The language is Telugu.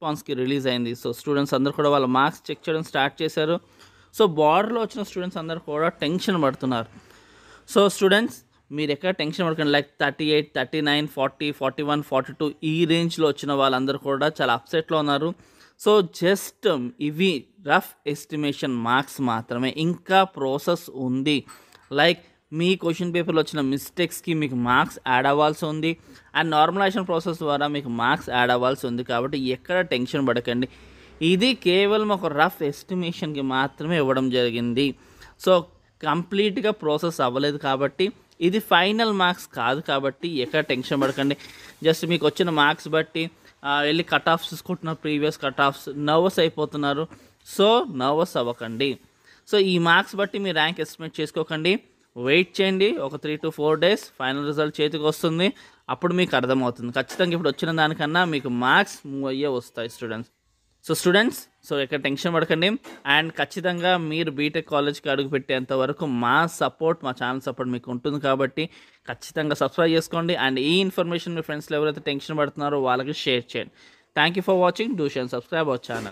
రెస్పాన్స్కి రిలీజ్ అయింది. సో స్టూడెంట్స్ అందరూ కూడా వాళ్ళ మార్క్స్ చెక్ చేయడం స్టార్ట్ చేశారు. సో బార్డర్లో వచ్చిన స్టూడెంట్స్ అందరూ కూడా టెన్షన్ పడుతున్నారు. సో స్టూడెంట్స్ మీరు ఎక్కడ టెన్షన్ పడకండి. లైక్ 38, 39, 40, 41, 42 ఈ రేంజ్లో వచ్చిన వాళ్ళందరూ కూడా చాలా అప్సెట్లో ఉన్నారు. సో జస్ట్ ఇవి రఫ్ ఎస్టిమేషన్ మార్క్స్ మాత్రమే, ఇంకా ప్రాసెస్ ఉంది. లైక్ మీ క్వశ్చన్ పేపర్లో వచ్చిన మిస్టేక్స్కి మీకు మార్క్స్ యాడ్ అవ్వాల్సి ఉంది, అండ్ నార్మలైజేషన్ ప్రాసెస్ ద్వారా మీకు మార్క్స్ యాడ్ అవ్వాల్సి ఉంది. కాబట్టి ఎక్కడ టెన్షన్ పడకండి. ఇది కేవలం ఒక రఫ్ ఎస్టిమేషన్కి మాత్రమే ఇవ్వడం జరిగింది. సో కంప్లీట్గా ప్రాసెస్ అవ్వలేదు కాబట్టి ఇది ఫైనల్ మార్క్స్ కాదు. కాబట్టి ఎక్కడ టెన్షన్ పడకండి. జస్ట్ మీకు వచ్చిన మార్క్స్ బట్టి వెళ్ళి కట్ ఆఫ్స్ చూసుకుంటున్నారు, ప్రీవియస్ కట్ ఆఫ్స్, నర్వస్ అయిపోతున్నారు. సో నర్వస్ అవ్వకండి. సో ఈ మార్క్స్ బట్టి మీ ర్యాంక్ ఎస్టిమేట్ చేసుకోకండి. వెయిట్ చేయండి, ఒక 3 to 4 days ఫైనల్ రిజల్ట్ చేతికి వస్తుంది. అప్పుడు మీకు అర్థమవుతుంది. ఖచ్చితంగా ఇప్పుడు వచ్చిన దానికన్నా మీకు మార్క్స్ మూవ్ అయ్యే వస్తాయి స్టూడెంట్స్. సో ఎక్కడ టెన్షన్ పడకండి. అండ్ ఖచ్చితంగా మీరు బీటెక్ కాలేజ్కి అడుగు పెట్టేంత వరకు మా ఛానల్ సపోర్ట్ మీకు ఉంటుంది. కాబట్టి ఖచ్చితంగా సబ్స్క్రైబ్ చేసుకోండి. అండ్ ఈ ఇన్ఫర్మేషన్ మీ ఫ్రెండ్స్లో ఎవరైతే టెన్షన్ పడుతున్నారో వాళ్ళకి షేర్ చేయండి. Thank you for watching. Do share and subscribe our channel.